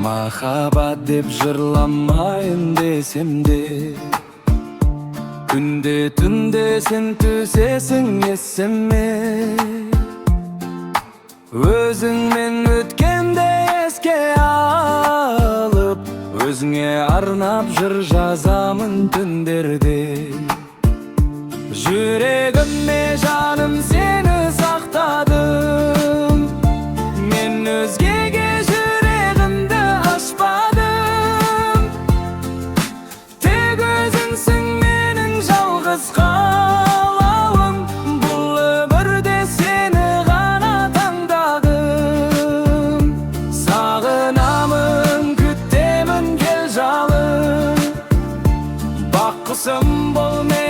Махаббат деп жырламайын десем де, күнде түнде сен түсесің есіме. Өзіңмен өткенде еске алып, өзіңе арнап жыр жазамын түндерде. Жүрегіме жаным сені сақтадым, мен өзгеге жүрегімді ашпадым. Тек өзіңсің менің жалғыз қалауым, бұл өмірде сені ғана таңдадым. Сағынамын, күтемін, кел жалын, бақ құсым бол мен.